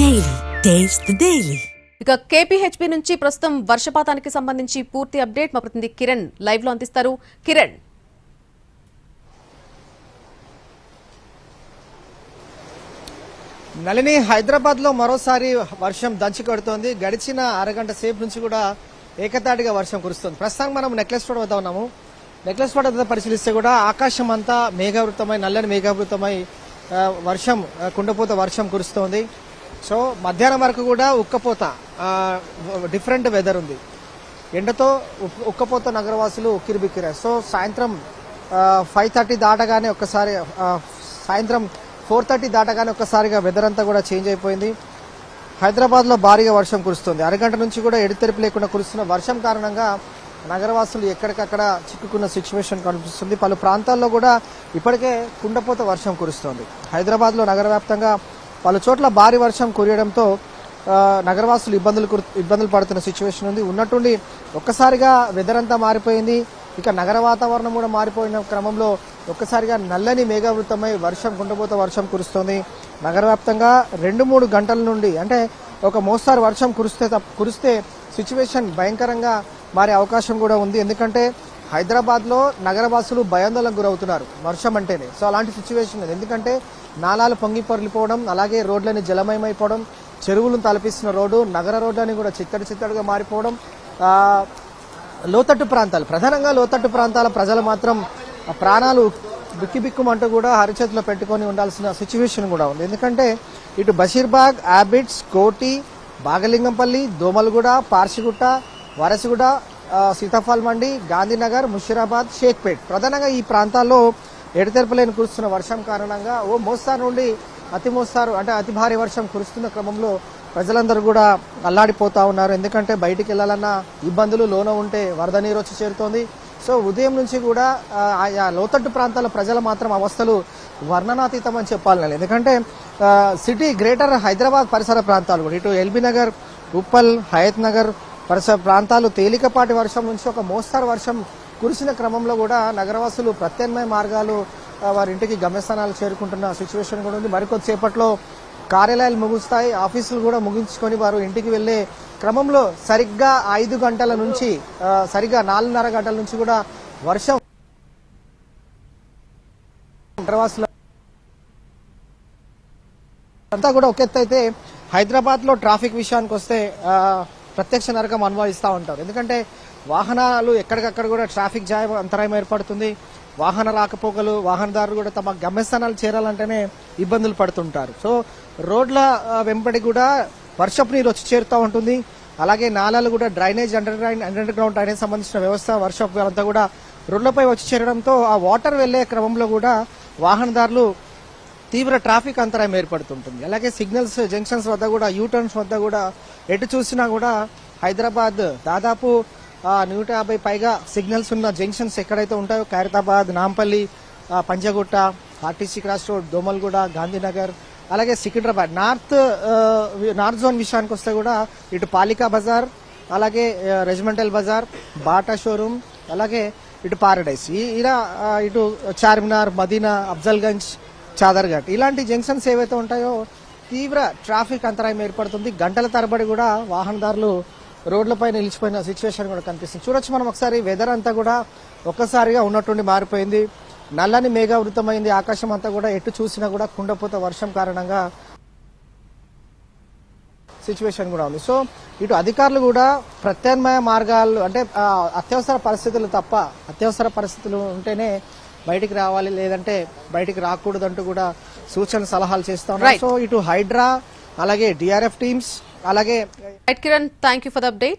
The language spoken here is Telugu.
Daily taste the daily. ఇక కేపీహెచ్పీ నుంచి ప్రస్తుతం వర్షపాతానికి సంబంధించి పూర్తి అప్డేట్ మా ప్రతినిధి కిరణ్ లైవ్ లో అందిస్తారు. కిరణ్, నళిని, హైదరాబాద్ లో మరోసారి వర్షం దంచి కొడుతోంది. గడిచిన అరగంట సేపు నుంచి కూడా ఏకతాటిగా వర్షం కురుస్తుంది. ప్రస్తుతానికి మనం నెక్లెస్ రోడ్ వద్ద ఉన్నాము. నెక్లెస్ రోడ్ వద్ద పరిశీలిస్తే కూడా ఆకాశం అంతా మేఘావృతమై, నల్లని మేఘావృతమై వర్షం, కుండపోత వర్షం కురుస్తోంది. సో మధ్యాహ్నం వరకు కూడా ఉక్కపోత, డిఫరెంట్ వెదర్ ఉంది. ఎండతో ఉక్కపోత నగరవాసులు ఉక్కిరిబిక్కిరారు. సో సాయంత్రం 5:30 దాటగానే ఒక్కసారి, సాయంత్రం 4:30 దాటగానే ఒక్కసారిగా వెదర్ అంతా కూడా చేంజ్ అయిపోయింది. హైదరాబాద్ లో భారీగా వర్షం కురుస్తుంది. అరగంట నుంచి కూడా ఎడతెరిపి లేకుండా కురుస్తున్న వర్షం కారణంగా నగరవాసులు ఎక్కడికక్కడ చిక్కుకున్న సిచ్యువేషన్ కనిపిస్తుంది. పలు ప్రాంతాల్లో కూడా ఇప్పటికే కుండపోత వర్షం కురుస్తోంది. హైదరాబాద్ లో నగర వ్యాప్తంగా పలు చోట్ల భారీ వర్షం కురియడంతో నగరవాసులు ఇబ్బందులు పడుతున్న సిచ్యువేషన్ ఉంది. ఉన్నట్టుండి ఒక్కసారిగా వెదర్ అంతా మారిపోయింది. ఇక నగర వాతావరణం కూడా మారిపోయిన క్రమంలో ఒక్కసారిగా నల్లని మేఘావృతమై వర్షం, కుండపోత వర్షం కురుస్తోంది. నగర వ్యాప్తంగా 2-3 గంటల నుండి, అంటే ఒక మోస్తారు వర్షం కురిస్తే సిచ్యువేషన్ భయంకరంగా మారే అవకాశం కూడా ఉంది. ఎందుకంటే హైదరాబాద్ లో నగరవాసులు భయాందోళనకు గురవుతున్నారు వర్షం అంటేనే. సో అలాంటి సిచ్యువేషన్ ఉంది. ఎందుకంటే నాలాలు పొంగి పొరలిపోవడం, అలాగే రోడ్లని జలమయమైపోవడం, చెరువులను తలపిస్తున్న రోడ్డు, నగర రోడ్లని కూడా చిత్తడిగా మారిపోవడం. లోతట్టు ప్రాంతాలు, ప్రధానంగా లోతట్టు ప్రాంతాల ప్రజలు మాత్రం ప్రాణాలు బిక్కిబిక్కుమంటూ కూడా అరిచేతిలో పెట్టుకొని ఉండాల్సిన సిచ్యువేషన్ కూడా ఉంది. ఎందుకంటే ఇటు బషీర్బాగ్, యాబిట్స్, కోటి, బాగలింగంపల్లి, దోమలగూడ, పార్సిగుట్ట, వరసిగూడ, సీతాఫల్ మండి, గాంధీనగర్, ముషీరాబాద్, షేక్పేట్, ప్రధానంగా ఈ ప్రాంతాల్లో ఎడతెరపలేని కురుస్తున్న వర్షం కారణంగా ఓ మోస్తారు నుండి అతి మోస్తారు, అంటే అతి భారీ వర్షం కురుస్తున్న క్రమంలో ప్రజలందరూ కూడా అల్లాడిపోతా ఉన్నారు. ఎందుకంటే బయటికి వెళ్లాలన్న ఇబ్బందులు, లోన ఉంటే వరద నీరు వచ్చి చేరుతోంది. సో ఉదయం నుంచి కూడా ఆయా లోతట్టు ప్రాంతాల ప్రజల మాత్రం అవస్థలు వర్ణనాతీతం అని చెప్పాలి. ఎందుకంటే సిటీ, గ్రేటర్ హైదరాబాద్ పరిసర ప్రాంతాలు కూడా, ఇటు ఎల్బీ నగర్, ఉప్పల్, హయత్ నగర్ పరిసర ప్రాంతాలు తేలికపాటి వర్షం నుంచి ఒక మోస్తారు వర్షం కురిసిన క్రమంలో కూడా నగరవాసులు ప్రత్యామ్నాయ మార్గాలు, వారి ఇంటికి గమ్యస్థానాలు చేరుకుంటున్న సిచ్యువేషన్ కూడా ఉంది. మరికొద్దిసేపట్లో కార్యాలయాలు ముగుస్తాయి, ఆఫీసులు కూడా ముగించుకొని వారు ఇంటికి వెళ్లే క్రమంలో సరిగ్గా 5 గంటల నుంచి, సరిగ్గా 4:30 గంటల నుంచి కూడా వర్షం నగరవాసులు అంతా కూడా ఒక ఎత్తు అయితే, హైదరాబాద్ లో ట్రాఫిక్ విషయానికి వస్తే ప్రత్యక్ష నరకం అనుభవిస్తూ ఉంటారు. ఎందుకంటే వాహనాలు ఎక్కడికక్కడ కూడా ట్రాఫిక్ జామ్, అంతరాయం ఏర్పడుతుంది. వాహన రాకపోకలు, వాహనదారులు కూడా తమ గమ్యస్థానాలు చేరాలంటేనే ఇబ్బందులు పడుతుంటారు. సో రోడ్ల వెంబడి కూడా వర్షపు నీరు వచ్చి చేరుతూ ఉంటుంది. అలాగే నాలాలు కూడా డ్రైనేజ్, అండర్ గ్రౌండ్ డ్రైనేజ్ సంబంధించిన వ్యవస్థ వర్షపు అంతా కూడా రోడ్లపై వచ్చి చేరడంతో ఆ వాటర్ వెళ్లే క్రమంలో కూడా వాహనదారులు తీవ్ర ట్రాఫిక్ అంతరాయం ఏర్పడుతుంటుంది. అలాగే సిగ్నల్స్ జంక్షన్స్ వద్ద కూడా, యూటర్న్స్ వద్ద కూడా ఎటు చూసినా కూడా హైదరాబాద్ దాదాపు 150 పైగా సిగ్నల్స్ ఉన్న జంక్షన్స్ ఎక్కడైతే ఉంటాయో, Khairatabad, Nampally, Panjagutta, RTC cross road, Domalguda, Gandhinagar, అలాగే సికింద్రాబాద్ నార్త్ జోన్ విషయానికి వస్తే కూడా ఇటు పాలికా బజార్, అలాగే రెజిమెంటల్ బజార్, బాటా షోరూమ్, అలాగే ఇటు పారడైస్, ఇలా ఇటు చార్మినార్, మదీనా, అఫ్జల్గంజ్, చాదర్ఘాట్, ఇలాంటి జంక్షన్స్ ఏవైతే ఉంటాయో తీవ్ర ట్రాఫిక్ అంతరాయం ఏర్పడుతుంది. గంటల తరబడి కూడా వాహనదారులు రోడ్లపై నిలిచిపోయిన సిచ్యువేషన్ కూడా కనిపిస్తుంది. చూడొచ్చు మనం ఒకసారి, వెదర్ అంతా కూడా ఒక్కసారిగా ఉన్నట్టుండి మారిపోయింది. నల్లని మేఘావృతమైంది. ఆకాశం అంతా కూడా ఎటు చూసినా కూడా కుండపోత వర్షం కారణంగా సిచ్యువేషన్ కూడా ఉంది. సో ఇటు అధికారులు కూడా ప్రత్యామ్నాయ మార్గాలు, అంటే అత్యవసర పరిస్థితులు తప్ప, అత్యవసర పరిస్థితులు ఉంటేనే బయటికి రావాలి, లేదంటే బయటికి రాకూడదంటూ కూడా సూచన సలహాలు చేస్తా ఉన్నారు. సో ఇటు హైడ్రా, అలాగే డిఆర్ఎఫ్ టీమ్స్, అలాగే Kiran, thank you for the update.